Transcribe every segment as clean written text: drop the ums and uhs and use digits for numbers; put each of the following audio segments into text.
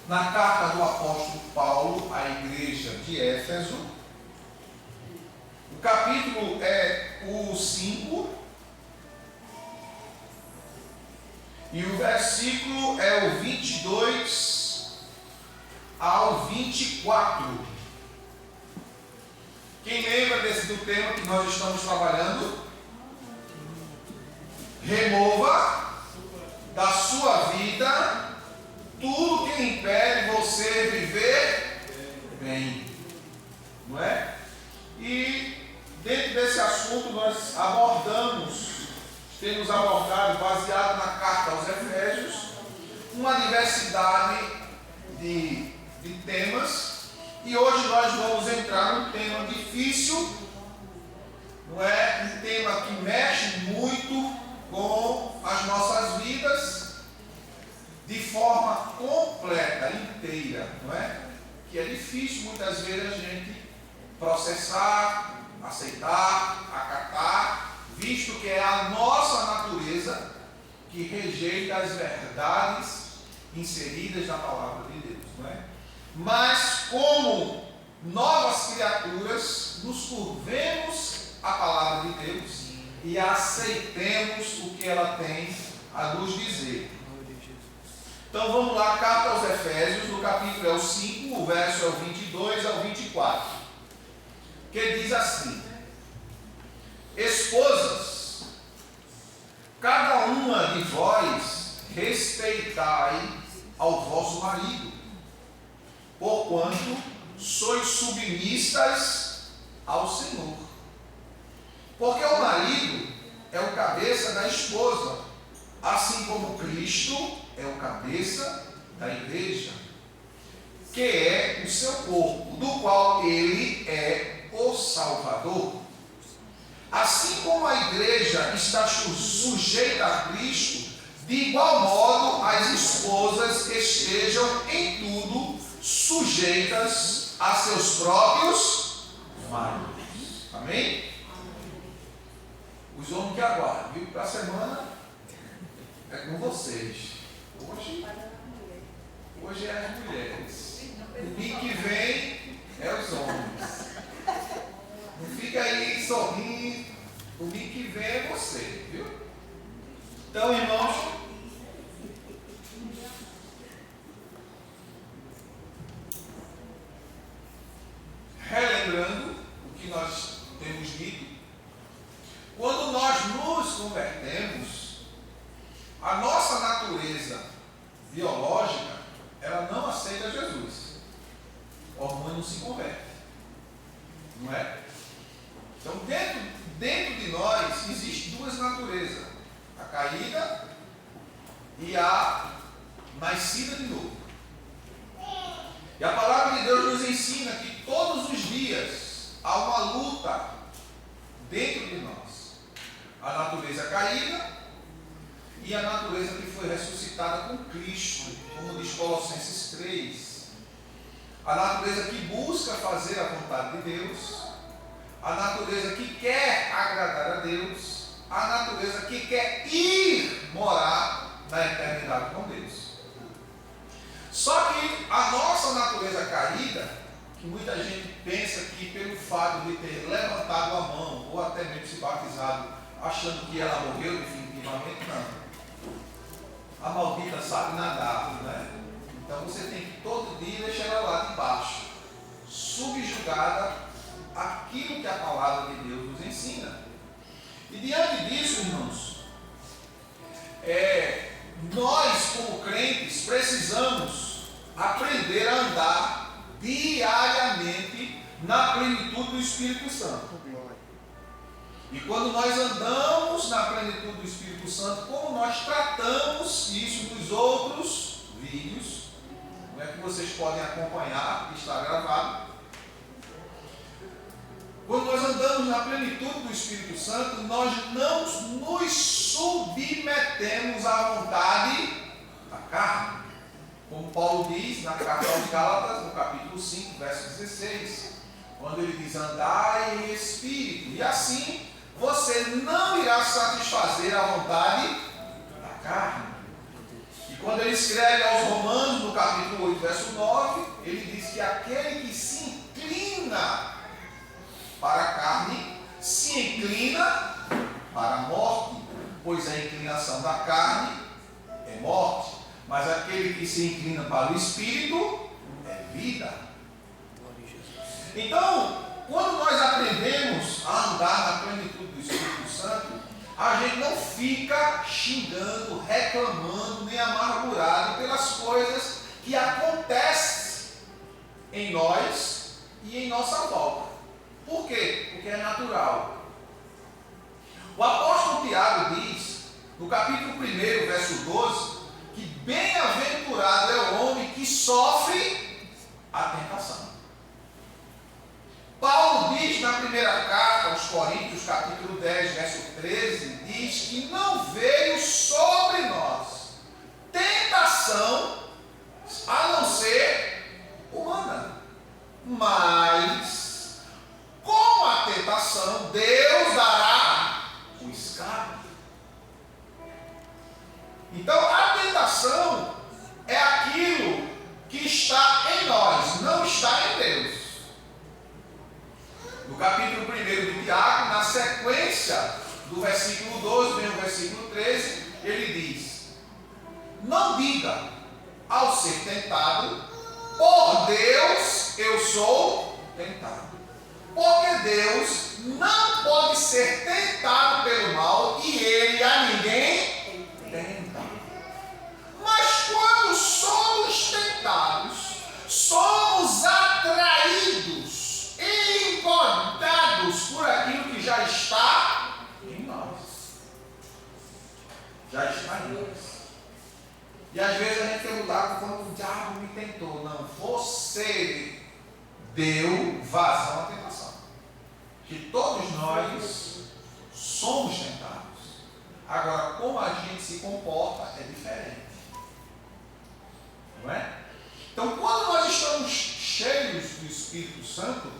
na carta do apóstolo Paulo à igreja de Éfeso. O capítulo é o 5 e o versículo é o 22 ao 24. Quem lembra do tema que nós estamos trabalhando? Remova da sua vida tudo que impede você viver bem, não é? E dentro desse assunto nós temos abordado, baseado na carta aos Efésios, uma diversidade de temas, e hoje nós vamos entrar num tema difícil, não é? Um tema que mexe muito com as nossas vidas, de forma completa, inteira, não é? Que é difícil muitas vezes a gente processar, aceitar, acatar, visto que é a nossa natureza que rejeita as verdades inseridas na palavra de Deus, não é? Mas como novas criaturas, nos curvemos à palavra de Deus e aceitemos o que ela tem a nos dizer. Então vamos lá, carta aos Efésios, no capítulo é o 5, o verso é o 22 ao 24, que diz assim: Esposas, cada uma de vós respeitai ao vosso marido, porquanto sois submissas ao Senhor. Porque o marido é o cabeça da esposa, assim como Cristo é o cabeça da igreja, que é o seu corpo, do qual ele é o Salvador. Assim como a igreja está sujeita a Cristo, de igual modo as esposas estejam em tudo sujeitas a seus próprios maridos. Amém? Os homens que aguardam, viu? Para a semana é com vocês. Hoje é as mulheres. Domingo que vem é os homens. Não fica aí sorrindo. Domingo que vem é você, viu? Então, irmãos, relembrando o que nós temos dito, quando nós nos convertemos, a nossa natureza biológica, ela não aceita Jesus. O hormônio não se converte, não é? Então, dentro de nós, existem duas naturezas: a caída e a nascida de novo. E a palavra de Deus nos ensina que todos os dias há uma luta dentro de nós. A natureza caída e a natureza que foi ressuscitada com Cristo, como diz Colossenses 3. A natureza que busca fazer a vontade de Deus, a natureza que quer agradar a Deus, a natureza que quer ir morar na eternidade com Deus. Só que a nossa natureza caída, que muita gente pensa que pelo fato de ter levantado a mão, ou até mesmo se batizado, achando que ela morreu definitivamente, não. A maldita sabe nadar, né? Então você tem que todo dia deixar ela lá de baixo, subjugada àquilo que a palavra de Deus nos ensina. E diante disso, irmãos, nós como crentes precisamos aprender a andar diariamente na plenitude do Espírito Santo. E quando nós andamos na plenitude do Espírito Santo, como nós tratamos isso nos outros vídeos, não é que vocês podem acompanhar, que está gravado. Quando nós andamos na plenitude do Espírito Santo, nós não nos submetemos à vontade da carne. Como Paulo diz na carta aos Gálatas, no capítulo 5, verso 16, quando ele diz: andai em espírito, e assim você não irá satisfazer a vontade da carne. E Quando ele escreve aos Romanos, no capítulo 8, verso 9, ele diz que aquele que se inclina para a carne, se inclina para a morte, pois a inclinação da carne é morte, mas aquele que se inclina para o Espírito é vida. Então, quando nós aprendemos a andar na plenitude do Espírito Santo, a gente não fica xingando, reclamando, nem amargurado pelas coisas que acontecem em nós e em nossa volta. Por quê? Porque é natural. O apóstolo Tiago diz, no capítulo 1, verso 12, que bem-aventurado é o homem que sofre a tentação. Paulo diz na primeira carta aos Coríntios, capítulo 10, verso 13, diz que não veio sobre nós tentação a não ser humana. Mas, com a tentação, Deus dará o escape. Então, a tentação é aquilo que está em nós, não está em Deus. No capítulo 1 de Tiago, na sequência do versículo 12, vem o versículo 13, ele diz: não diga ao ser tentado, por Deus eu sou tentado. Porque Deus não pode ser tentado pelo mal e ele a ninguém tenta. Mas quando somos tentados, somos atraídos e encordados por aquilo que já está em nós. Já está em nós. E às vezes a gente tem lutado quando o diabo me tentou. Não, você deu vazão à tentação. Que todos nós somos tentados. Agora, como a gente se comporta é diferente. Não é? Então, quando nós estamos cheios do Espírito Santo,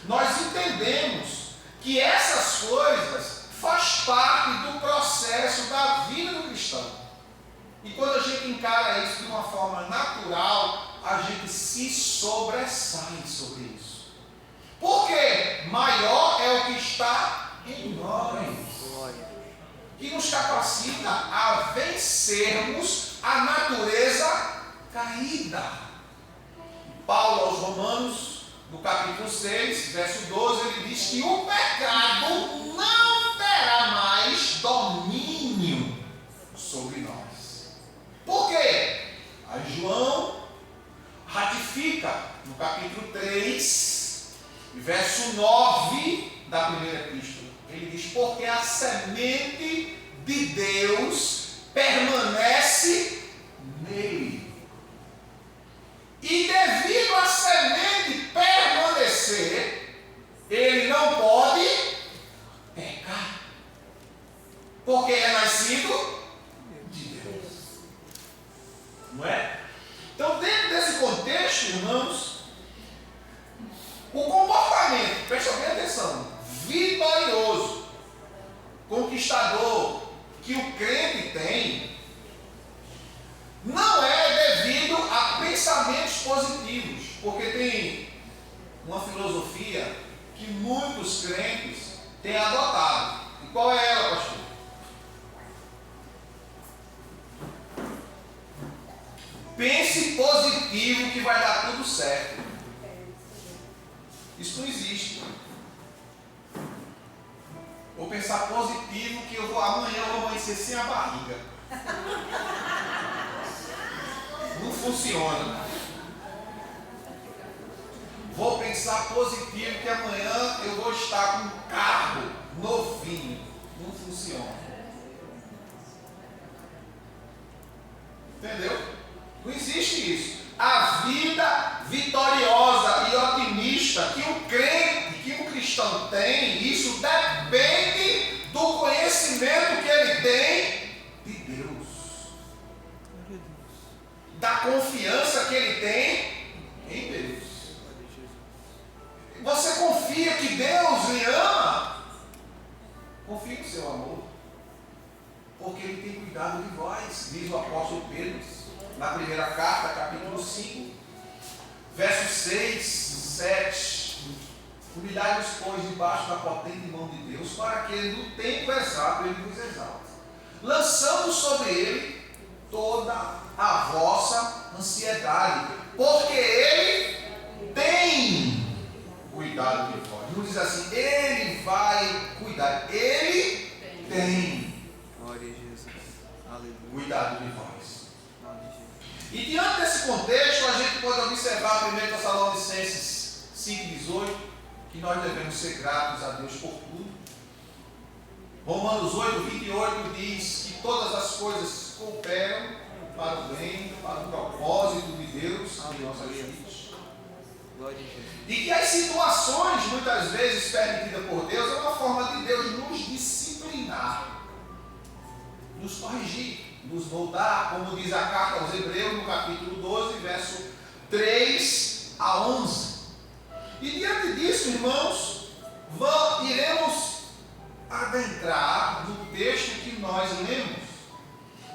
nós entendemos que essas coisas faz parte do processo da vida do cristão. E quando a gente encara isso de uma forma natural, a gente se sobressai sobre isso. Porque maior é o que está em nós, que nos capacita a vencermos a natureza caída. Paulo aos Romanos, no capítulo 6, verso 12, ele diz que o pecado não terá mais domínio sobre nós. Por quê? Aí João ratifica no capítulo 3, verso 9 da primeira epístola. Ele diz: porque a semente de Deus permanece nele. E devido à semente permanecer, ele não pode pecar. Porque é nascido de Deus. Não é? Então, dentro desse contexto, irmãos, o comportamento, presta bem atenção, vitorioso, conquistador, que o crente tem, não é devido a pensamentos positivos, porque tem uma filosofia que muitos crentes têm adotado. E qual é ela, pastor? Pense positivo que vai dar tudo certo. Isso não existe. Vou pensar positivo que amanhã eu vou amanhecer sem a barriga. Não funciona. Vou pensar positivo que amanhã eu vou estar com um carro novinho. Não funciona. Entendeu? Não existe isso. A vida vitoriosa e otimista que o crente, que o cristão tem, isso depende do conhecimento que ele tem de Deus, da confiança que ele tem em Deus. Você confia que Deus lhe ama? Confie no seu amor, porque Ele tem cuidado de vós, diz o apóstolo Pedro. na primeira carta, capítulo 5, versos 6, 7. Humilhai-vos, pois, debaixo da potente mão de Deus, para que no tempo exato ele vos exalte, lançando sobre ele toda a vossa ansiedade, porque ele tem cuidado de vós. Não diz assim, ele vai cuidar, ele tem cuidado de vós. E diante desse contexto, a gente pode observar 1 Tessalonicenses 5,18, que nós devemos ser gratos a Deus por tudo. Romanos 8,28 diz que todas as coisas cooperam para o bem, para o propósito de Deus em nossas vidas. E que as situações, muitas vezes permitidas por Deus, é uma forma de Deus nos disciplinar, nos corrigir, nos moldar, como diz a carta aos Hebreus, no capítulo 12, verso 3 a 11. E diante disso, irmãos, iremos adentrar no texto que nós lemos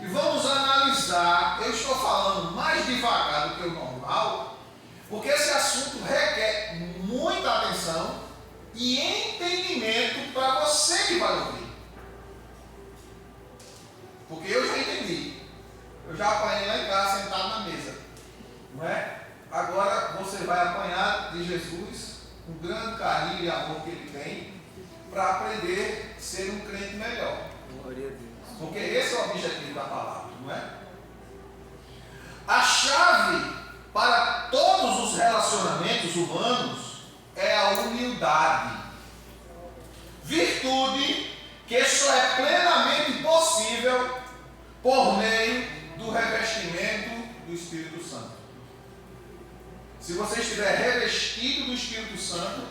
e vamos analisar. Eu estou falando mais devagar do que o normal, porque esse assunto requer muita atenção e entendimento para você que vai ouvir. Porque eu já entendi, eu já apanhei lá em casa sentado na mesa, não é? Agora você vai apanhar de Jesus um grande carinho e amor que ele tem para aprender a ser um crente melhor. Glória a Deus. Porque esse é o objetivo da palavra, não é? A chave para todos os relacionamentos humanos é a humildade. Virtude que só é plenamente possível por meio do revestimento do Espírito Santo. Se você estiver revestido do Espírito Santo,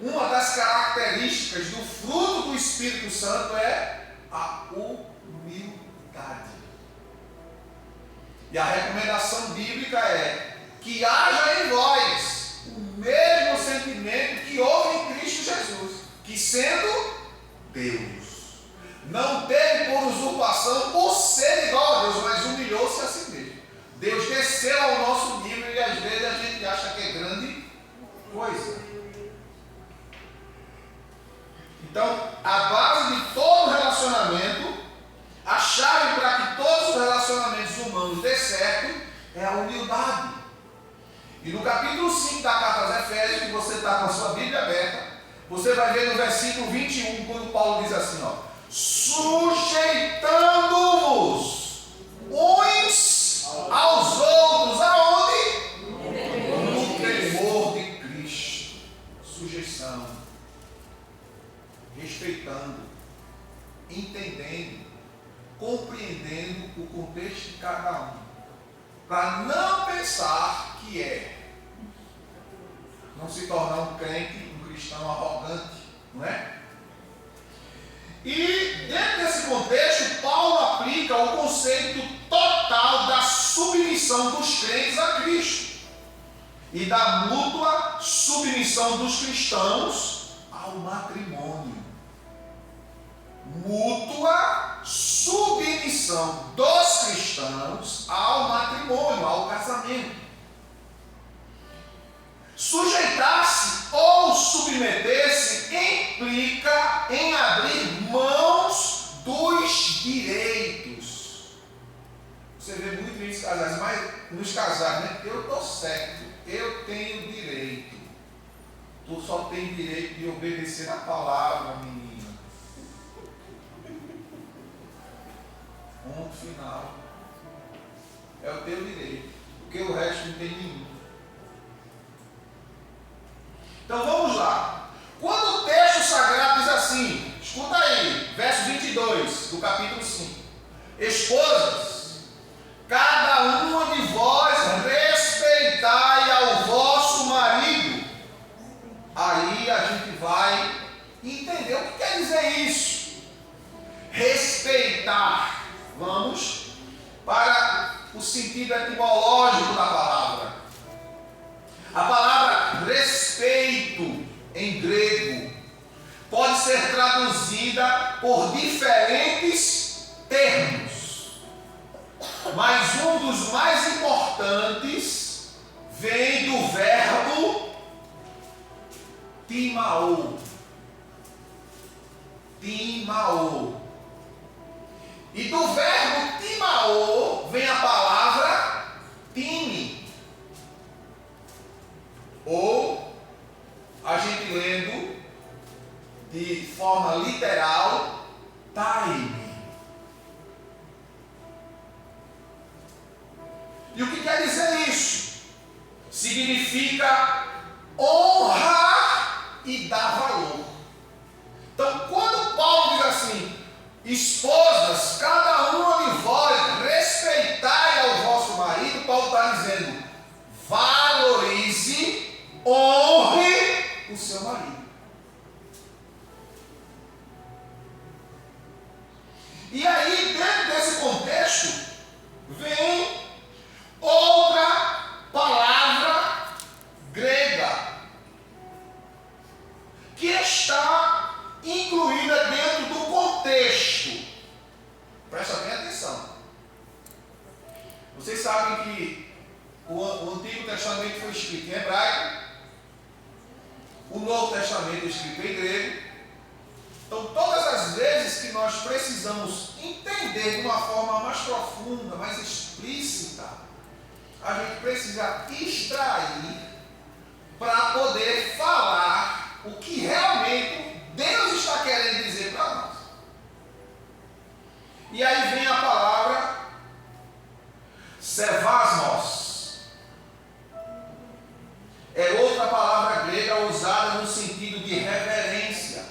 uma das características do fruto do Espírito Santo é a humildade. E a recomendação bíblica é que haja em vós o mesmo sentimento que houve em Cristo Jesus, que sendo Deus, não teve por usurpação por ser igual a Deus, mas humilhou-se a si mesmo. Deus desceu ao nosso nível e às vezes a gente acha que é grande coisa. Então, a base de todo relacionamento, a chave para que todos os relacionamentos humanos dê certo é a humildade. E no capítulo 5 da carta aos Efésios, que você está com a sua Bíblia aberta, você vai ver no versículo 21, quando Paulo diz assim, ó, sujeitando-vos uns aos outros, aonde? No temor de Cristo. Sujeição, respeitando, entendendo, compreendendo o contexto de cada um, para não pensar que não se tornar um crente, um cristão arrogante, não é? E dentro desse contexto, Paulo aplica o conceito total da submissão dos crentes a Cristo e da mútua submissão dos cristãos ao matrimônio. Mútua submissão dos cristãos ao matrimônio, ao casamento. Sujeitar-se ou submeter-se implica em abrir mãos dos direitos. Você vê muito nos casais, mas nos casais, né? Eu estou certo, eu tenho direito. Tu só tem direito de obedecer a palavra, menina. Ponto final. É o teu direito, porque o resto não tem nenhum. Então vamos lá. Quando o texto sagrado diz assim, escuta aí, verso 22 do capítulo 5. Esposas, cada uma de vós respeitai ao vosso marido. Aí a gente vai entender o que quer dizer isso. Respeitar. Vamos para o sentido etimológico da palavra. A palavra respeito em grego pode ser traduzida por diferentes termos. Mas um dos mais importantes vem do verbo timaô. Timaô. E do verbo timaô vem a palavra time. Ou, a gente lendo de forma literal, time. E o que quer dizer isso? Significa honrar e dar valor. Então, quando Paulo diz assim, esposas, cada uma de vós respeitai ao vosso marido, Paulo está dizendo, valorize, honre o seu marido. E aí, dentro desse contexto, vem outra palavra grega que está incluída dentro do contexto. Presta bem atenção. Vocês sabem que o Antigo Testamento foi escrito em hebraico, o Novo Testamento é escrito em grego. Então, todas as vezes que nós precisamos entender de uma forma mais profunda, mais explícita, a gente precisa extrair para poder falar o que realmente Deus está querendo dizer para nós. E aí vem a palavra sevasmos. É outra palavra grega usada no sentido de reverência.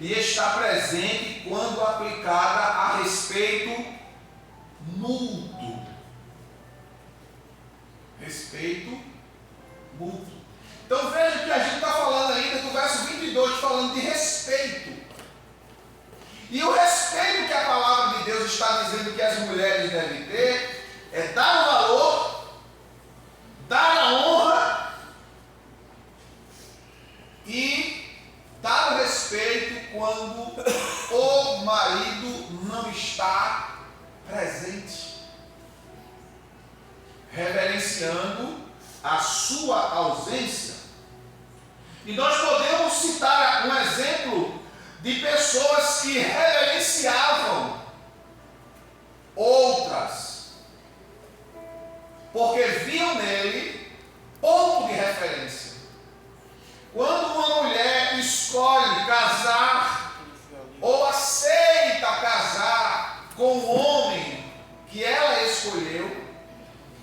E está presente quando aplicada a respeito mútuo. Respeito mútuo. Então veja que a gente está falando ainda do verso 22, falando de respeito. E o respeito que a palavra de Deus está dizendo que as mulheres devem ter é dar o valor, dar a honra e dar o respeito quando o marido não está presente, reverenciando a sua ausência. E nós podemos citar um exemplo de pessoas que reverenciavam outras, porque viam nele ponto de referência. Quando uma mulher escolhe casar ou aceita casar com o homem que ela escolheu,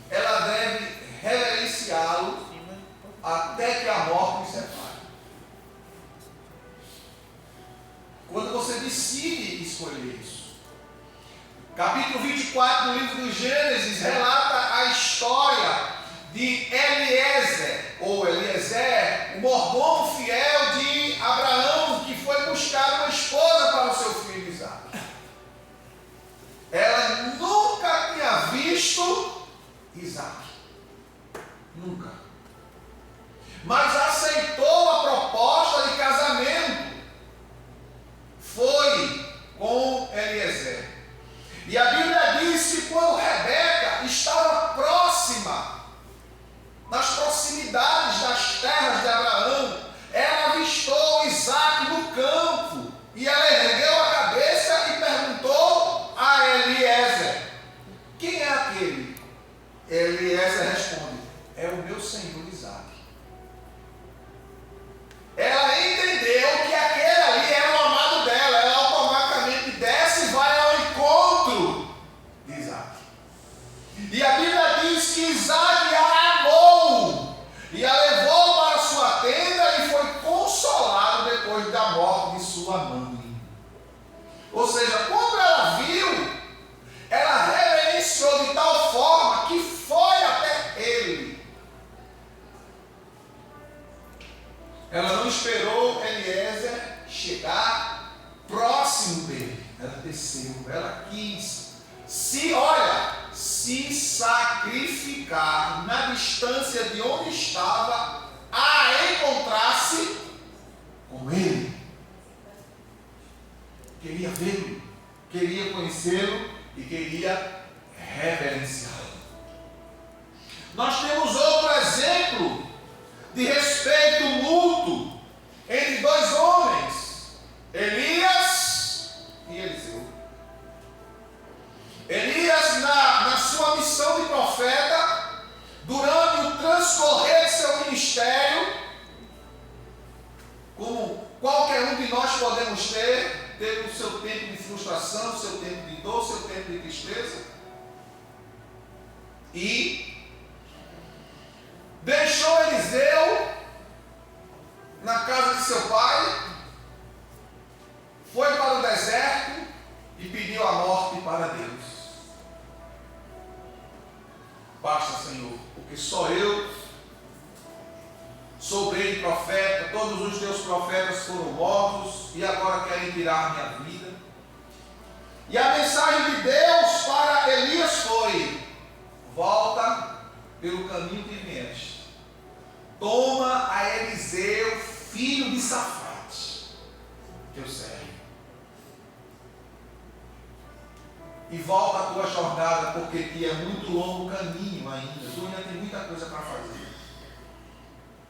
ela deve reverenciá-lo até que a morte os separe. Quando você decide escolher isso. Capítulo 24 do livro de Gênesis relata a história de Eliezer, ou Eliezer, o mordomo fiel de Abraão, que foi buscar uma esposa para o seu filho Isaque. Ela nunca tinha visto Isaque. Nunca. Mas aceitou a proposta de casamento. Foi com Eliezer. E a Bíblia diz que quando Rebeca estava próxima, nas proximidades das terras de Abraão, ela avistou Isaque no campo. E ela ergueu a cabeça e perguntou a Eliezer: quem é aquele? Eliezer responde: é o meu senhor Isaque. Ela entendeu que aquele ali era o amado dela. Ela automaticamente desce e vai ao encontro de Isaque. E a Bíblia diz que Isaque a amou e a levou para sua tenda e foi consolado depois da morte de sua mãe. Ou seja, quando ela viu, ela reverenciou de tal forma que foi até ele. Ela não esperou Eliezer chegar próximo dele. Ela desceu, ela quis se sacrificar na distância de onde estava a encontrar-se com ele. Queria vê-lo, queria conhecê-lo e queria reverenciá-lo. Nós temos outro exemplo de respeito mútuo entre dois homens, Elias e Eliseu. Elias, na sua missão de profeta, durante o transcorrer de seu ministério, como qualquer um de nós podemos ter, teve o seu tempo de frustração, o seu tempo de dor, o seu tempo de tristeza, e deixou Eliseu na casa de seu pai, foi para o deserto e pediu a morte para Deus. Basta, Senhor, porque só eu sou grande profeta, todos os teus profetas foram mortos e agora querem tirar minha vida. E a mensagem de Deus para Elias foi: volta pelo caminho que vieste, toma a Eliseu, filho de Safate, teu servo, e volta a tua jornada, porque aqui é muito longo o caminho ainda, tu ainda tem muita coisa para fazer.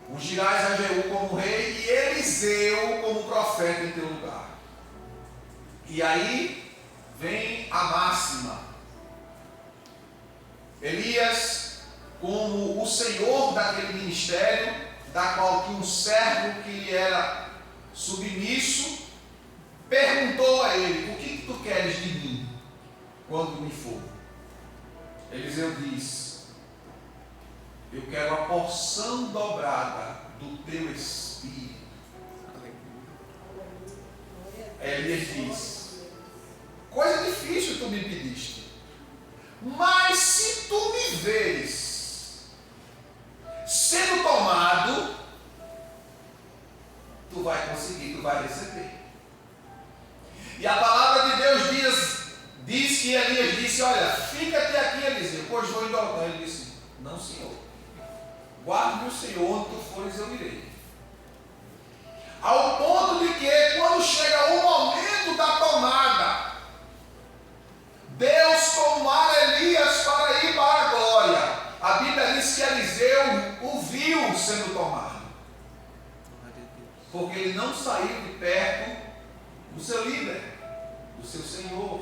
Ungirás a Jeú como rei e Eliseu como profeta em teu lugar. E aí vem a máxima. Elias, como o senhor daquele ministério, da qual tinha um servo que lhe era submisso, perguntou a ele: o que tu queres de mim quando me for? Eliseu diz: eu quero a porção dobrada do teu espírito. Elias diz: coisa difícil tu me pediste, mas se tu me veres sendo tomado, tu vai conseguir, tu vai receber. E a palavra de Deus diz que Elias disse: olha, fica-te aqui, Eliseu, pois vou indo ao. Ele disse: não, Senhor, guarde-me o Senhor, onde tu fores eu irei. Ao ponto de que, quando chega o momento da tomada, Deus tomara Elias para ir para a glória. A Bíblia diz que Eliseu o viu sendo tomado, porque ele não saiu de perto do seu líder, do seu Senhor,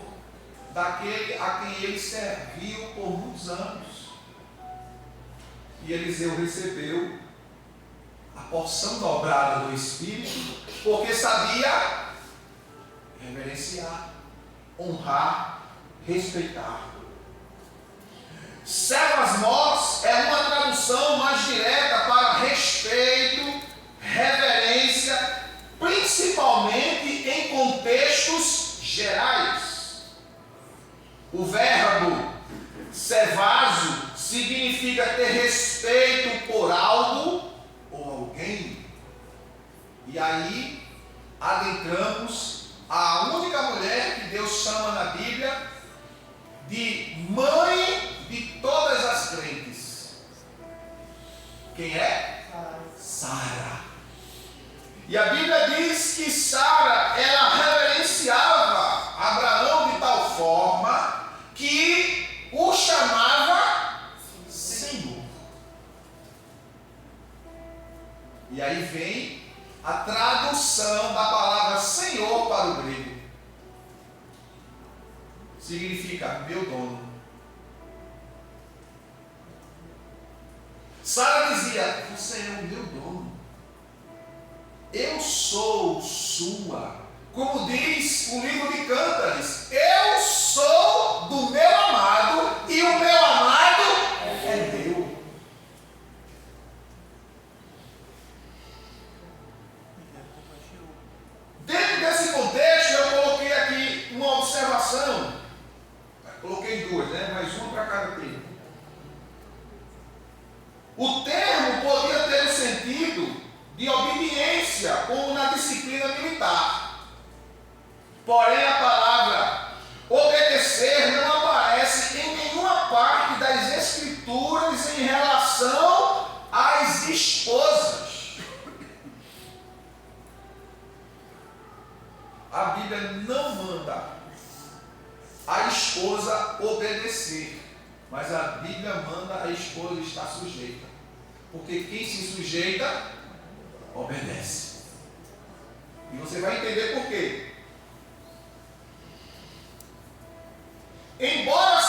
daquele a quem ele serviu por muitos anos. E Eliseu recebeu a porção dobrada do Espírito, porque sabia reverenciar, honrar, respeitar. Servas mors é uma tradução mais direta para respeito, reverência, principalmente em contextos gerais. O verbo servazo significa ter respeito por algo ou alguém. E aí adentramos a única mulher que Deus chama na Bíblia de mãe de todas as crentes. Quem é? Sara. E a Bíblia diz que Sara, ela reverenciava Abraão de tal forma que o chamava Senhor. E aí vem a tradução da palavra Senhor para o grego. Significa meu dono. Sara dizia: você é o meu dono. Eu sou sua. Como diz o livro de Cântares: eu sou do meu amado e o meu amado é meu. Dentro desse contexto, eu coloquei aqui uma observação. Coloquei duas, né? Mais uma para cada termo. O termo podia ter o sentido de obediência, como na disciplina militar. Porém, a palavra obedecer não aparece em nenhuma parte das Escrituras em relação às esposas. A Bíblia não manda a esposa obedecer. Mas a Bíblia manda a esposa estar sujeita. Porque quem se sujeita, obedece. E você vai entender por quê. Embora a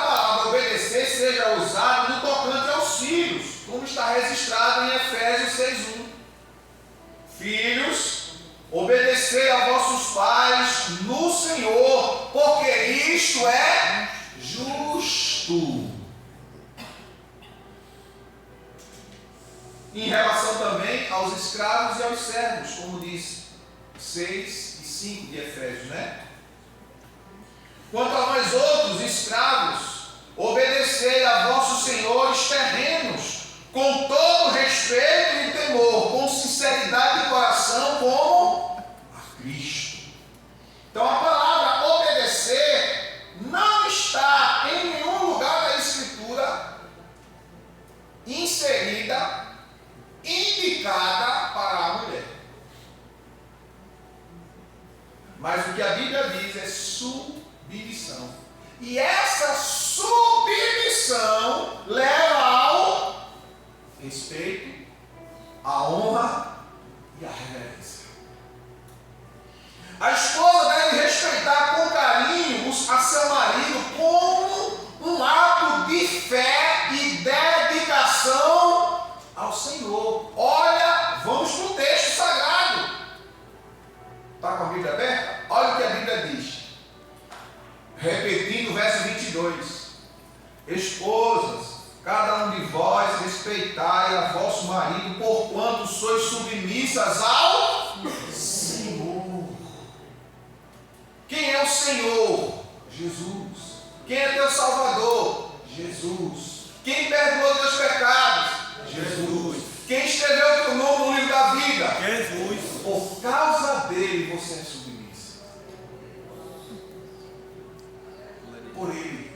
palavra obedecer seja usada no tocante aos filhos, como está registrado em Efésios 6:1. Filhos, obedecei a vossos pais no Senhor, porque isto é justo. Em relação também aos escravos e aos servos, como diz 6 e 5 de Efésios, né? Quanto a nós outros escravos, obedecei a vossos senhores terrenos, com todo respeito e temor, com sinceridade de coração, como a Cristo. Então a palavra obedecer não está em nenhum lugar da Escritura inserida, indicada para a mulher. Mas o que a Bíblia diz é submissão. E essa submissão leva ao respeito, à honra e à reverência. A esposa deve respeitar com carinho a seu marido como um ato de fé e dedicação ao Senhor. Olha, vamos para o texto sagrado. Está com a Bíblia aberta? Olha o que a Bíblia diz. Repetindo o verso 22. Esposas, cada um de vós respeitai a vosso marido, porquanto sois submissas ao Senhor. Quem é o Senhor? Jesus. Quem é teu Salvador? Jesus. Quem perdoou teus pecados? Jesus. Quem escreveu teu nome no livro da vida? Jesus. Por causa dele você é submissa. Por ele.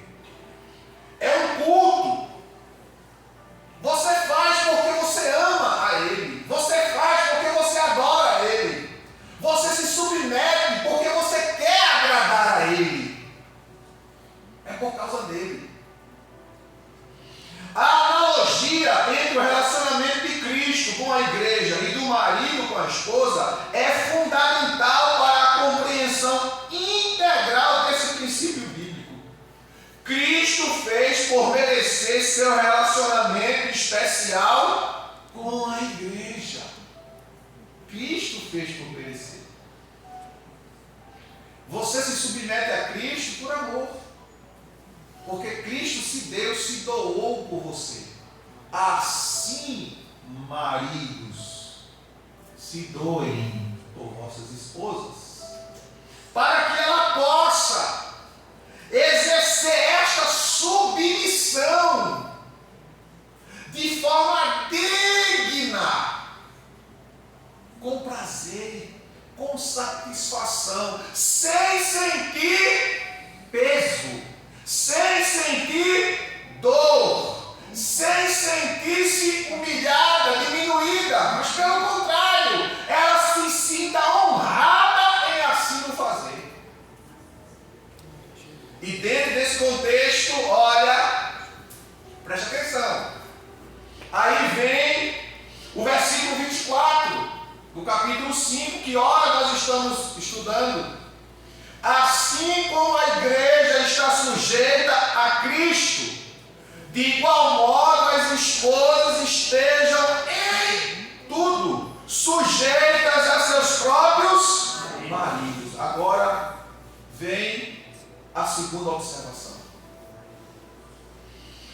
É um culto. Você faz porque você ama a ele. Você faz porque você adora a ele. Você se submete porque você quer agradar a ele. É por causa dele. A analogia entre o relacionamento de Cristo com a igreja e do marido com a esposa é fundamental para a compreensão integral desse princípio bíblico. Cristo fez por merecer seu relacionamento especial com a igreja. Cristo fez por merecer. Você se submete a Cristo por amor. Porque Cristo se deu, se doou por você. Assim, maridos, se doem por vossas esposas, para que ela possa exercer esta submissão de forma digna, com prazer, com satisfação, sem sentir peso, sem sentir dor, sem sentir-se humilhada, diminuída, mas pelo contrário, ela se sinta honrada em assim o fazer. E dentro desse contexto, olha, preste atenção, aí vem o versículo 24 do capítulo 5, que ora nós estamos estudando. Assim como a igreja está sujeita a Cristo, de igual modo as esposas estejam em tudo sujeitas a seus próprios maridos. Agora vem a segunda observação.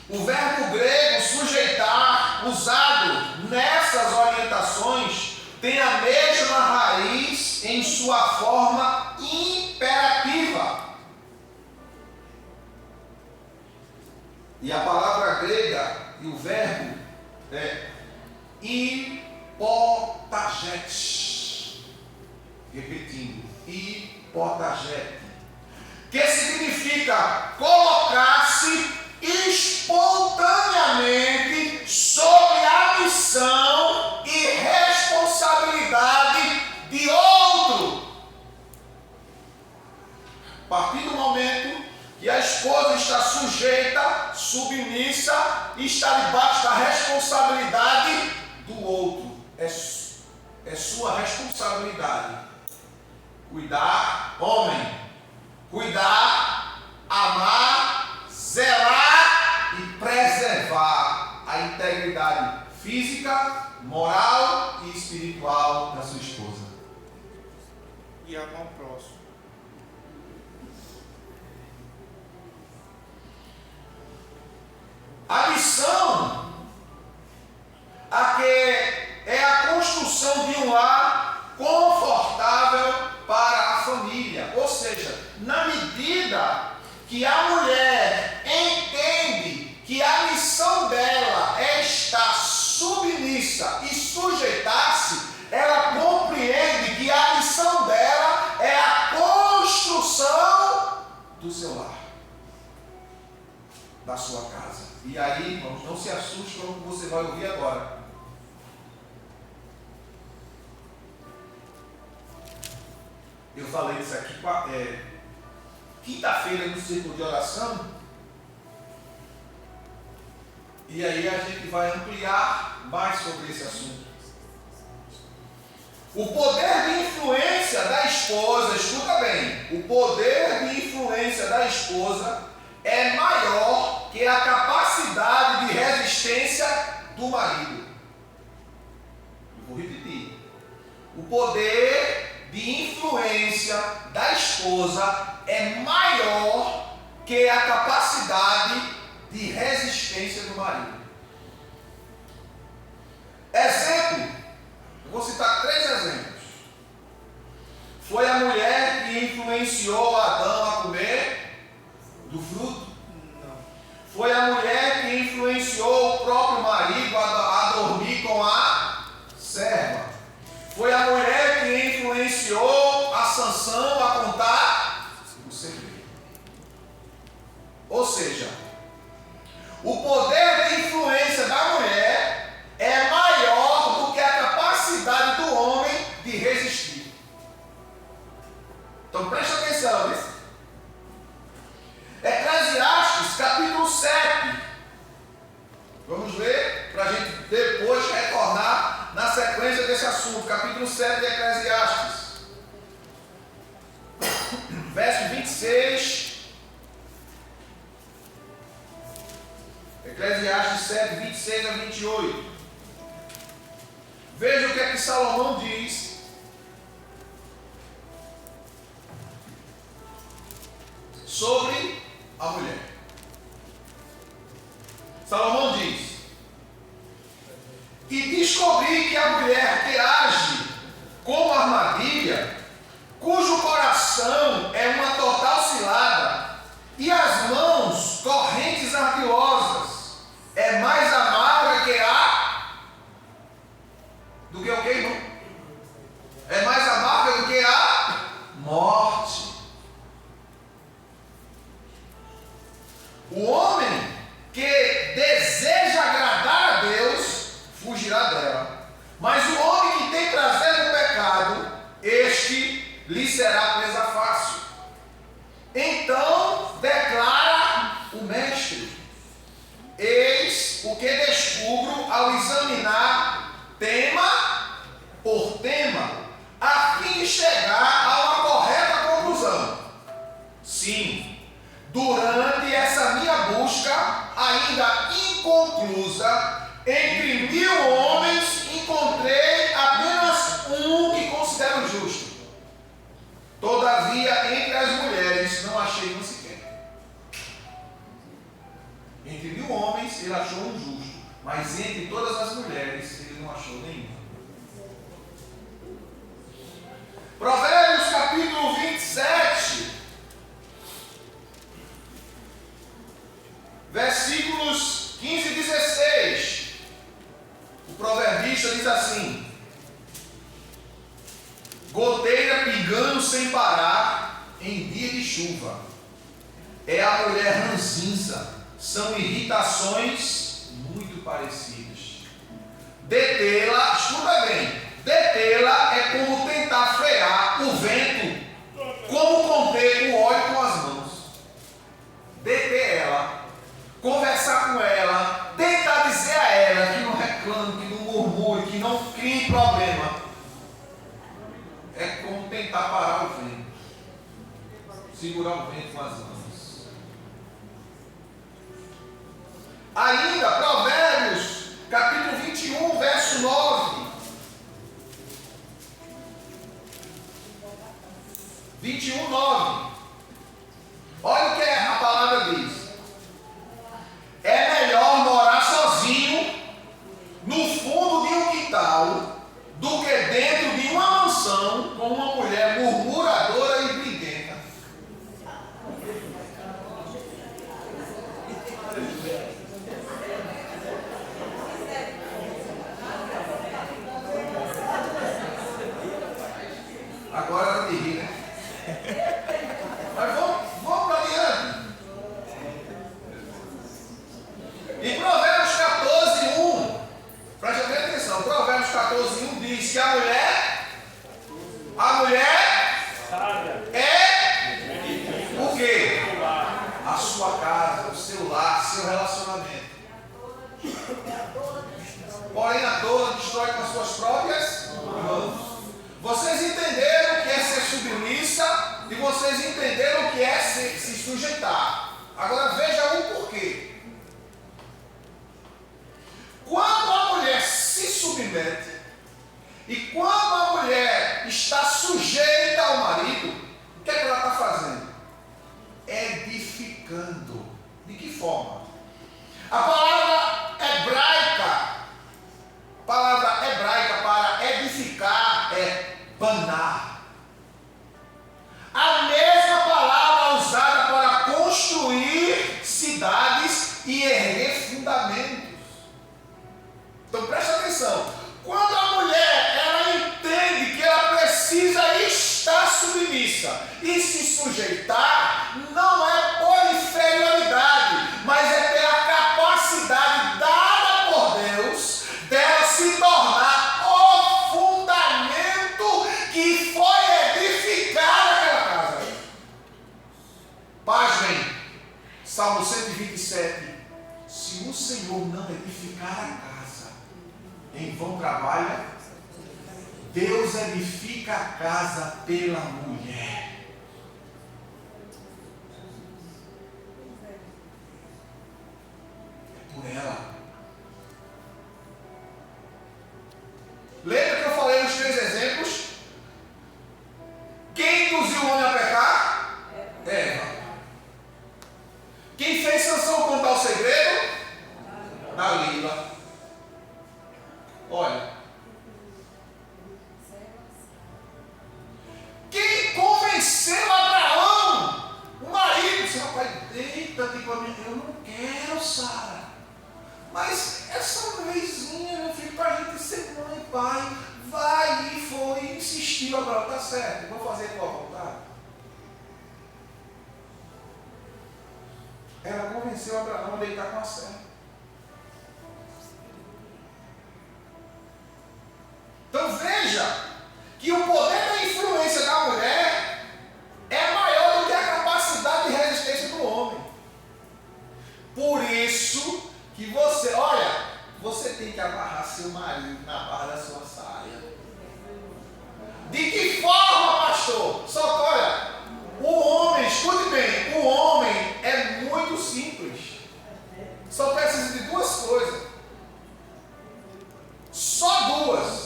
O verbo grego sujeitar, usado nessas orientações, tem a mesma raiz em sua forma imperativa. E a palavra grega e o verbo é hipotagete. Repetindo, hipotagete. Que significa colocar-se espontaneamente sobre a missão e responsabilidade de outro. A partir do momento que a esposa está submissa e está debaixo da responsabilidade do outro. É sua responsabilidade. Cuidar, homem. Cuidar, amar, zelar e preservar a integridade física, moral e espiritual da sua esposa. E amar o próximo. A missão aqui é a construção de um lar confortável para a família. Ou seja, na medida que a mulher entende que a missão dela é estar submissa e sujeitar-se, ela compreende que a missão dela é a construção do seu lar, da sua casa. E aí, irmãos, não se assuste com o que você vai ouvir agora. Eu falei isso aqui quinta-feira no círculo de oração. E aí a gente vai ampliar mais sobre esse assunto. O poder de influência da esposa, escuta bem, o poder de influência da esposa é maior que a capacidade de resistência do marido. Eu vou repetir. O poder de influência da esposa é maior que a capacidade de resistência do marido. Exemplo, eu vou citar 3 exemplos. Foi a mulher que influenciou Adão a comer do fruto? Não. Foi a mulher que influenciou o próprio marido a dormir com a serva? Foi a mulher que influenciou a Sansão a contar o segredo? Ou seja, o poder de influência da mulher é maior do que a capacidade do homem de resistir. Então preste atenção nisso. Eclesiastes capítulo 7. Vamos ler para a gente depois retornar na sequência desse assunto. Capítulo 7 de Eclesiastes. Verso 26. Eclesiastes 7, 26 a 28. Veja o que é que Salomão diz sobre a mulher. Salomão diz: e descobri que a mulher que age como armadilha, cujo coração é uma total cilada, e as mãos correntes ardilosas, é mais amarga que do que o que, irmão? É mais amarga do que a morte. O homem que deseja agradar a Deus fugirá dela, mas o homem que tem prazer no pecado, este lhe será presa fácil. Então declara o mestre: eis o que descubro ao examinar tema por tema, a fim de chegar a uma correta conclusão. Sim, durante essa minha busca ainda inconclusa, entre 1000 homens encontrei apenas um que considero justo. Todavia, entre as mulheres não achei um sequer. Entre 1000 homens ele achou um justo, mas entre todas as mulheres ele não achou nenhum. Provérbios capítulo 27, versículos 15 e 16. O proverbista diz assim: goteira pingando sem parar em dia de chuva, é a mulher ranzinza, são irritações muito parecidas. Detê-la, escuta bem, detê-la é como tentar frear o vento, como conter o óleo com as mãos. Deter ela, conversar segurar o vento com as mãos. Ainda, Provérbios, capítulo 21, verso 9. 21, 9. Olha o que a palavra diz. É melhor morar sozinho no fundo de um quintal do que dentro de uma mansão com uma mulher murmuradora e briguenta. Agora era de rir, né? Mas vamos para adiante. Em Provérbios 14, 1, preste bem atenção, Provérbios 14, 1 diz que a mulher é o quê? A sua casa, o seu lar, seu relacionamento. Porém, a tola destrói com as suas próprias mãos. Vocês entenderam o que é ser submissa e vocês entenderam o que é se sujeitar. Agora veja o porquê. Quando a mulher se submete e quando a mulher está sujeita ao marido, o que é que ela está fazendo? Edificando. De que forma? A palavra hebraica para edificar é banar. A mesma palavra usada para construir cidades e erguer fundamentos. Então preste atenção. Quando a mulher ela entende que ela precisa estar submissa e se sujeitar, não é por inferioridade, mas é pela capacidade dada por Deus dela se tornar o fundamento que foi edificado naquela casa. Pasmem, Salmo 127. Se o Senhor não edificar a casa, em vão trabalha. Deus edifica a casa pela mulher. É por ela. Lembra que eu falei nos 3 exemplos? Quem induziu o homem a pecar? Eva. Quem fez Sansão contar o segredo? Dalila. Olha. Quem convenceu Abraão? O marido. Seu pai, eita, tipo, eu não quero, Sara. Mas essa vezinha, meu filho, para a gente ser mãe e pai, vai e foi, insistiu, Abraão, tá certo, vou fazer a tua vontade. Ela convenceu Abraão a deitar com a serva. Então veja que o poder da influência da mulher é maior do que a capacidade de resistência do homem. Por isso que você tem que amarrar seu marido na barra da sua saia. De que forma, pastor? Só que olha, o homem, escute bem, o homem é muito simples. Só precisa de 2 coisas. Só 2.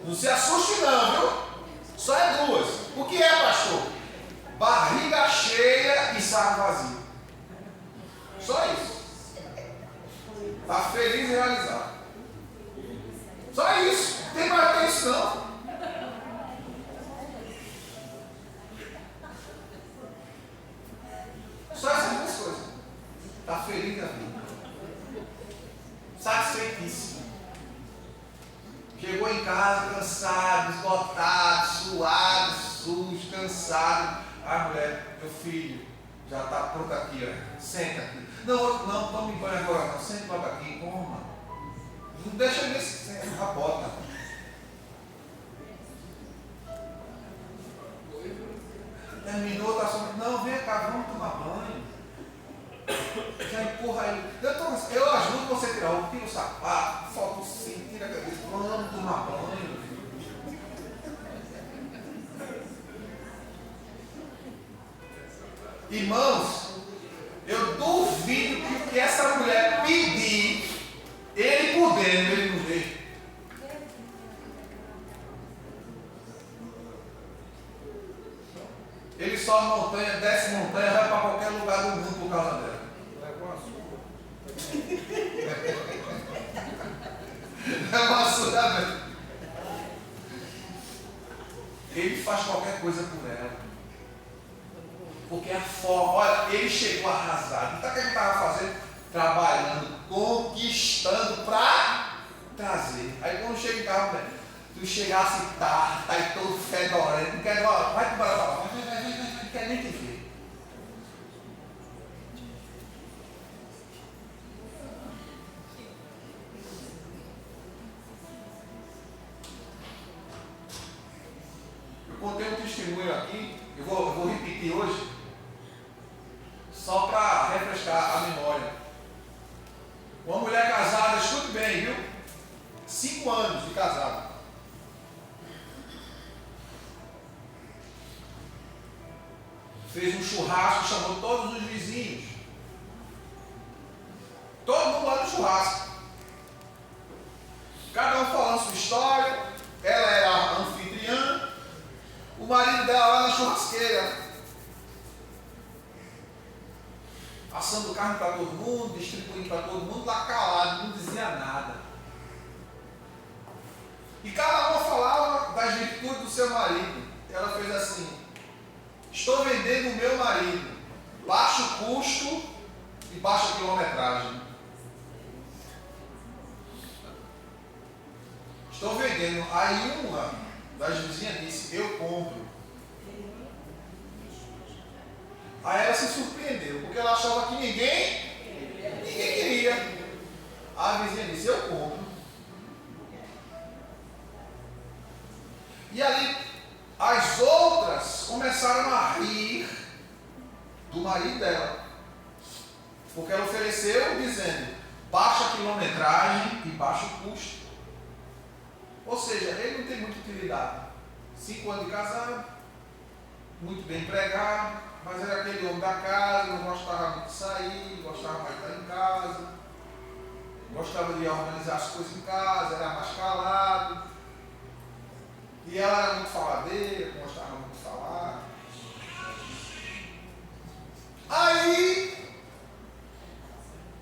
Não se assuste não, viu? Só é 2. O que é, pastor? Barriga cheia e saco vazio. Só isso. Está feliz e realizado. Só isso. Não tem mais que isso não. Só essas 2 coisas. Está feliz da vida. Satisfeitíssimo. Chegou em casa cansado, esgotado, suado, sujo, cansado. Ah, mulher, meu filho, já está pronto aqui, ó. Senta aqui. Não, tome banho agora não. Senta logo aqui, coma. Não deixa eu ver se senta, bota. Terminou, tá só. Não, vem cá, vamos tomar banho. Já empurra ele. Eu ajudo você a tirar o tira o sapato, solta o cinto, tira a cabeça, vamos tomar banho. Irmãos, eu duvido que o que essa mulher pedir, ele podendo, ele não dê. Ele sobe montanha, desce montanha, vai para qualquer lugar do mundo por causa dela. É uma surra mesmo. Ele faz qualquer coisa por ela. Porque a forma, olha, ele chegou arrasado. Então o que ele estava fazendo? Trabalhando, conquistando para trazer. Aí quando chega em casa, né, tu chegasse tarde, tá aí todo fedorento, não quer, ó, vai embora pra lá, vai, não quer nem te ver. Eu contei um testemunho aqui, eu vou repetir hoje, só para refrescar a memória. Uma mulher casada, escute bem, viu? 5 anos de casado. Fez um churrasco, chamou todos os vizinhos. Todo mundo lá no churrasco. Cada um falando sua história. Ela era a anfitriã. O marido dela lá na churrasqueira, assando carne para todo mundo, distribuindo para todo mundo, lá calado, não dizia nada. E cada uma falava das virtudes do seu marido. Ela fez assim: estou vendendo o meu marido, baixo custo e baixa quilometragem. Estou vendendo. Aí uma das vizinhas disse: eu compro. Aí ela se surpreendeu, porque ela achava que ninguém queria. A vizinha disse: eu compro. E ali as outras começaram a rir do marido dela, porque ela ofereceu dizendo: baixa quilometragem e baixo custo. Ou seja, ele não tem muita utilidade. 5 anos de casado, muito bem empregado, mas era aquele homem da casa, não gostava muito de sair, gostava mais de estar em casa, gostava de organizar as coisas em casa, era mais calado. E ela era muito faladeira, gostava muito de falar. Aí,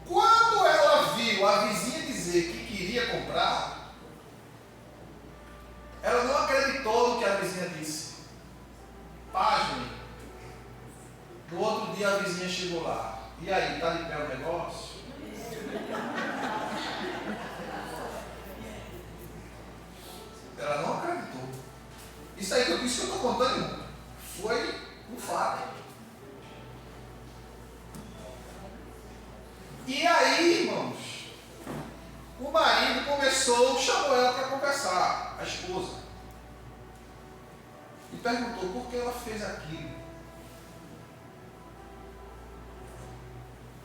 quando ela viu a vizinha dizer que queria comprar, ela não acreditou no que a vizinha disse. Pasme. No outro dia a vizinha chegou lá. E aí, tá de pé o negócio? Ela não acreditou. Isso aí que eu estou contando foi um fato. E aí, irmãos, o marido chamou ela para conversar, a esposa, e perguntou por que ela fez aquilo.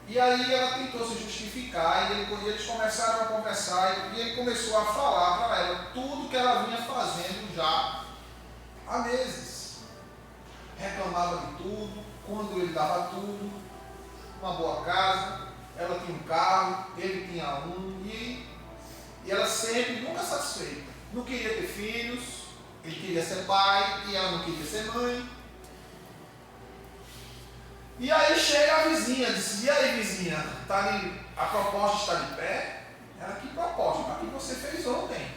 E aí ela tentou se justificar, e eles começaram a conversar, e ele começou a falar para ela tudo que ela vinha fazendo já há meses. Reclamava de tudo, quando ele dava tudo, uma boa casa, ela tinha um carro, ele tinha um, e ela sempre, nunca satisfeita. Não queria ter filhos, ele queria ser pai, e ela não queria ser mãe. E aí chega a vizinha, disse: e aí, vizinha, tá ali, a proposta está de pé? Ela: que proposta? A que você fez ontem.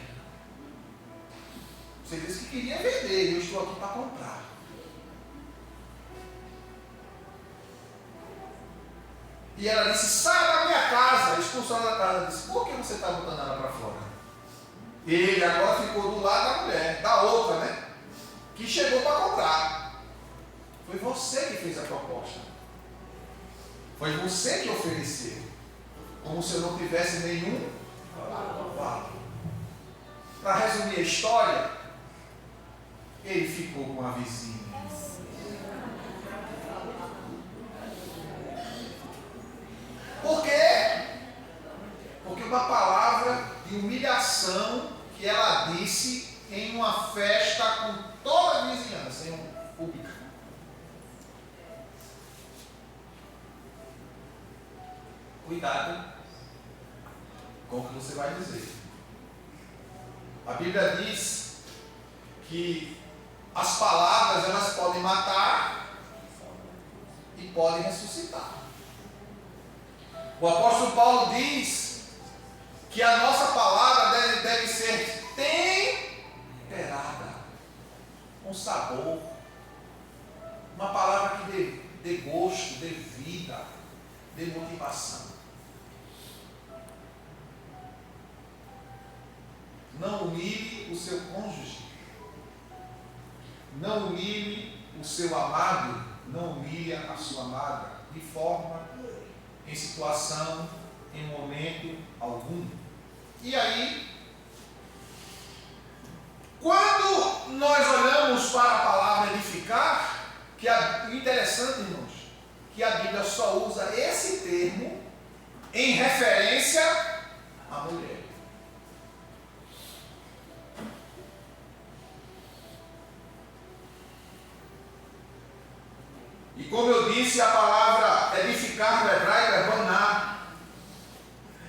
Você disse que queria vender, e eu estou aqui para comprar. E ela disse: sai da minha casa. Expulsou ela da casa. Ela disse: por que você está botando ela para fora? Ele agora ficou do lado da mulher, da outra, né? Que chegou para comprar. Foi você que fez a proposta. Foi você que ofereceu. Como se eu não tivesse nenhum valor. Para resumir a história, ele ficou com a vizinha. Por quê? Porque uma palavra de humilhação que ela disse em uma festa com toda a vizinhança, em um público. Cuidado com o que você vai dizer. A Bíblia diz que as palavras elas podem matar e podem ressuscitar. O apóstolo Paulo diz que a nossa palavra deve ser temperada, com sabor, uma palavra que dê gosto, dê vida, dê motivação. Não humilhe o seu cônjuge, não humilhe o seu amado, não humilhe a sua amada, de forma, em situação, em momento algum. E aí, quando nós olhamos para a palavra edificar, que é interessante, irmãos, que a Bíblia só usa esse termo em referência à mulher. E como eu disse, a palavra edificar no hebraico é baná.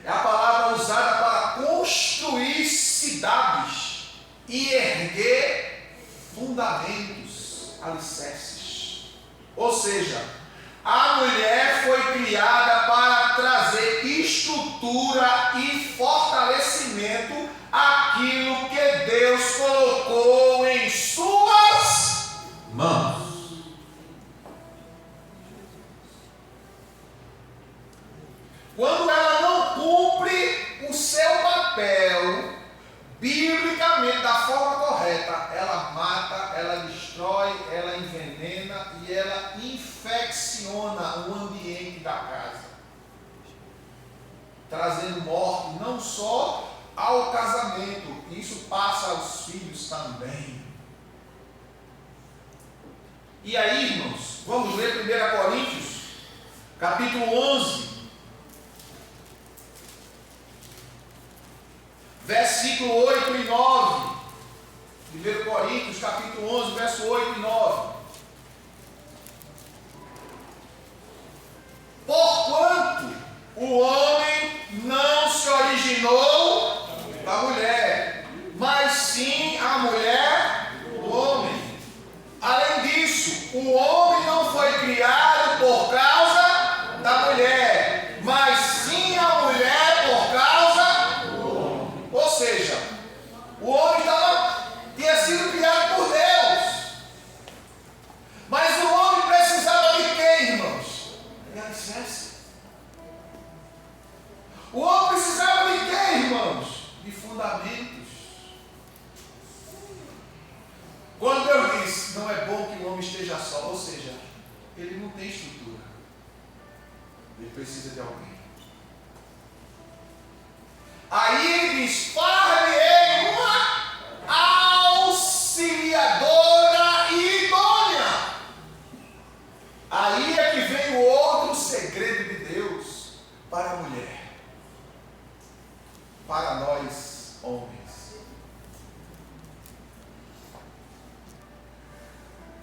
É a palavra usada para construir cidades e erguer fundamentos, alicerces. Ou seja, a mulher foi criada para trazer estrutura e fortalecimento àquilo que Deus colocou em suas mãos. Quando ela não cumpre o seu papel, biblicamente, da forma correta, ela mata, ela destrói, ela envenena e ela infecciona o ambiente da casa, trazendo morte não só ao casamento, isso passa aos filhos também. E aí, irmãos, vamos ler 1 Coríntios, capítulo 11, versículo 8 e 9. 1 Coríntios, capítulo 11, verso 8 e 9. Porquanto o homem não se originou da mulher, mas sim a mulher do homem. Além disso, o homem não foi criado por causa da mulher, mas sim a mulher por causa do homem. Ou seja, o homem tinha sido criado por Deus, mas o homem precisava de quê, irmãos? De alicerce. O homem precisava de quê, irmãos? De fundamentos. Quando Deus diz, não é bom que o homem esteja só, ou seja, ele não tem estrutura, ele precisa de alguém. Aí ele diz, far-lhe-ei uma auxiliadora idônea. Aí é que vem o outro segredo de Deus para a mulher, para nós homens.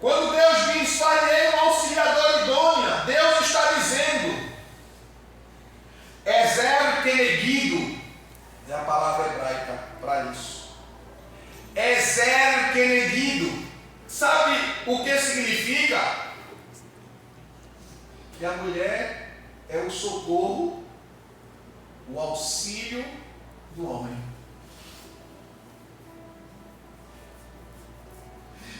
Quando Deus diz, far-lhe-ei uma auxiliadora idônea, Deus está dizendo, Ezer Kenegido, é a palavra hebraica para isso. Ezer Kenegido. Sabe o que significa? Que a mulher é o socorro, o auxílio do homem.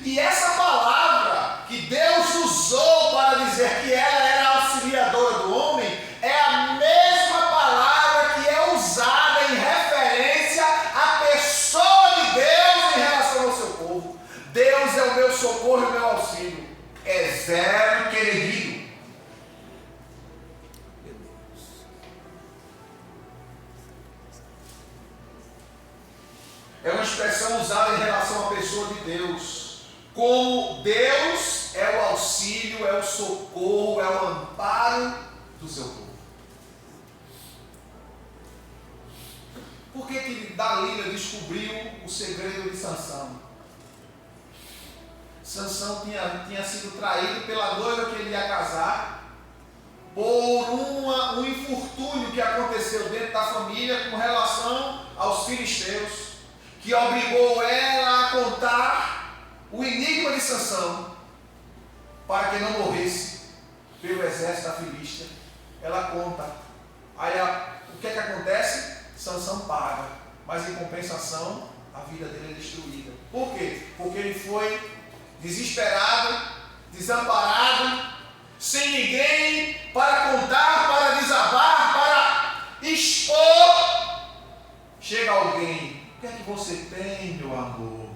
E essa palavra que Deus usou para dizer que ela era a auxiliadora do homem é a mesma palavra que é usada em referência à pessoa de Deus em relação ao seu povo. Deus é o meu socorro e o meu auxílio. Ezer Kenegido. É uma expressão usada em relação à pessoa de Deus. Como Deus é o auxílio, é o socorro, é o amparo do seu povo. Por que Dalila descobriu o segredo de Sansão? Sansão tinha sido traído pela noiva que ele ia casar. por um infortúnio que aconteceu dentro da família com relação aos filisteus, que obrigou ela a contar o enigma de Sansão, para que não morresse pelo exército da Filístia. Ela conta. Aí o que é que acontece? Sansão paga, mas em compensação a vida dele é destruída. Por quê? Porque ele foi desesperado, desamparado, sem ninguém para contar, para desabar, para expor. Chega alguém: o que é que você tem, meu amor?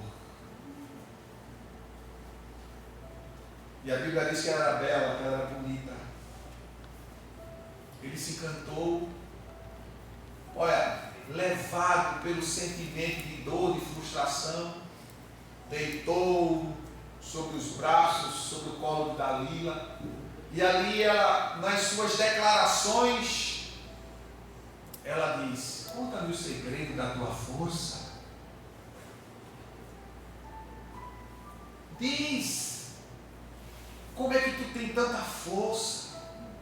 E a Bíblia diz que ela era bela, que ela era bonita. Ele se encantou. Olha, levado pelo sentimento de dor, de frustração, deitou sobre os braços, sobre o colo de Dalila. E ali ela, nas suas declarações, ela diz: conta-me o segredo da tua força. Diz, como é que tu tem tanta força?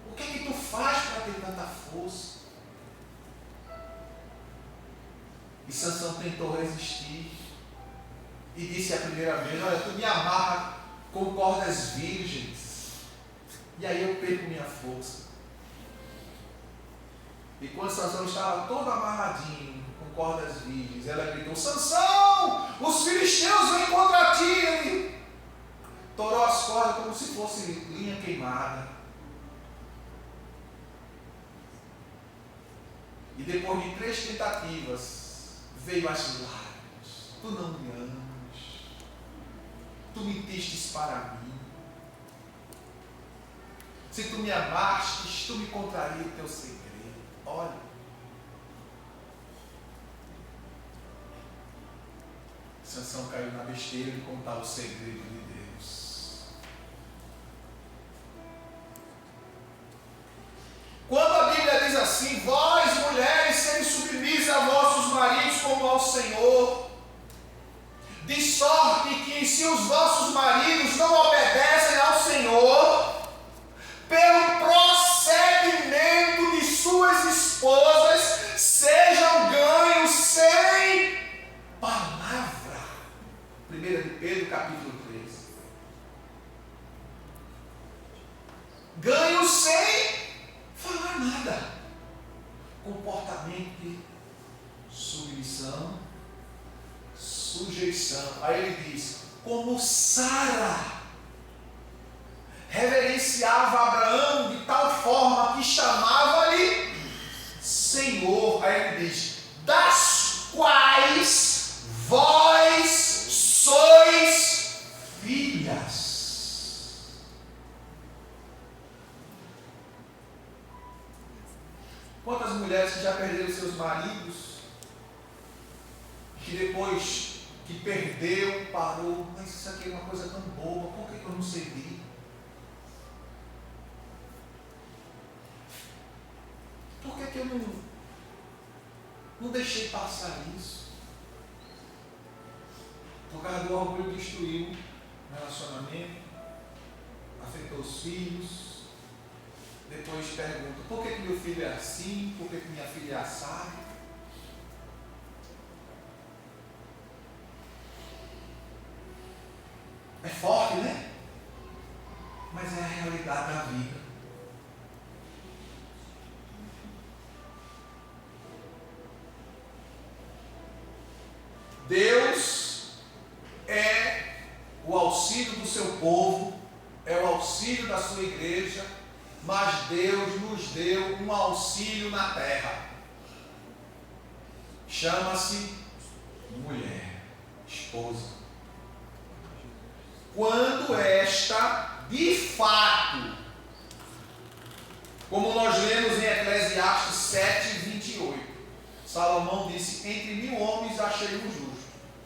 O que é que tu faz para ter tanta força? E Sansão tentou resistir e disse a primeira vez: olha, tu me amarra com cordas virgens, e aí eu perco minha força. E quando Sansão estava todo amarradinho com cordas virgens, ela gritou: Sansão, os filisteus vêm contra ti. Ele torou as cordas como se fosse linha queimada. E depois de 3 tentativas, veio as lágrimas. Tu não me amas. Tu mentistes para mim. Se tu me amastes, tu me contaria o teu segredo. Olha. Sansão caiu na besteira de contar o segredo de Deus. Quando a Bíblia diz assim: vós, mulheres, sede submissas a vossos maridos como ao Senhor, de sorte que se os vossos maridos não obedecem ao Senhor, pelo procedimento de suas esposas, sejam ganhos sem palavra. 1 de Pedro, capítulo 3. Ganhos sem falar nada. Comportamento de submissão, sujeição. Aí ele diz: como Sara reverenciava Abraão de tal forma que chamava-lhe Senhor. Aí ele diz: das quais vós sois filhas. Quantas mulheres que já perderam seus maridos, que depois que perdeu, parou: mas isso aqui é uma coisa tão boba, por que eu não segui? Por que eu não deixei passar isso? Por causa do orgulho, destruiu o relacionamento, afetou os filhos. Depois pergunta: por que meu filho é assim? Por que minha filha é assada? É forte, né? Mas é a realidade da vida. Deus é o auxílio do seu povo, é o auxílio da sua igreja, mas Deus nos deu um auxílio na terra. Chama-se mulher, esposa. Quando esta, de fato, como nós lemos em Eclesiastes 7:28, Salomão disse: entre 1000 homens achei um justo,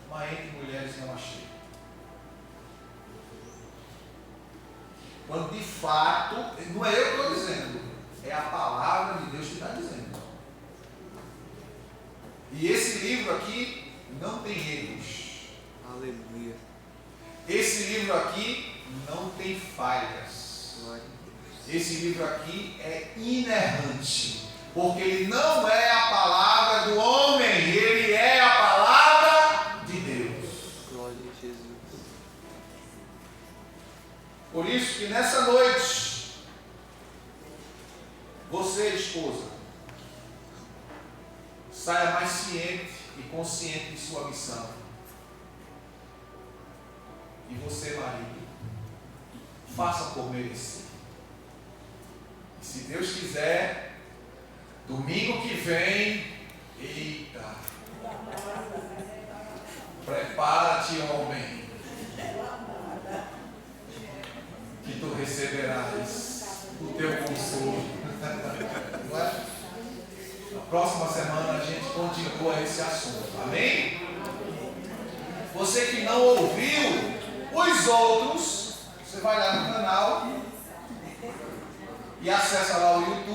mas entre mulheres não achei. Quando de fato, não é eu que estou dizendo, é a palavra de Deus que está dizendo. E esse livro aqui não tem erros. Aleluia. Esse livro aqui não tem falhas. Glória a Deus. Esse livro aqui é inerrante, porque ele não é a palavra do homem, ele é a palavra de Deus. Glória a Jesus. Por isso que nessa noite, você, esposa, saia mais ciente e consciente de sua missão. E você, marido, faça por merecer. E se Deus quiser, domingo que vem, eita, prepara-te, homem, que tu receberás o teu consolo. Não é? Na próxima semana a gente continua esse assunto. Amém? Você que não ouviu os outros, você vai lá no canal e acessa lá o YouTube.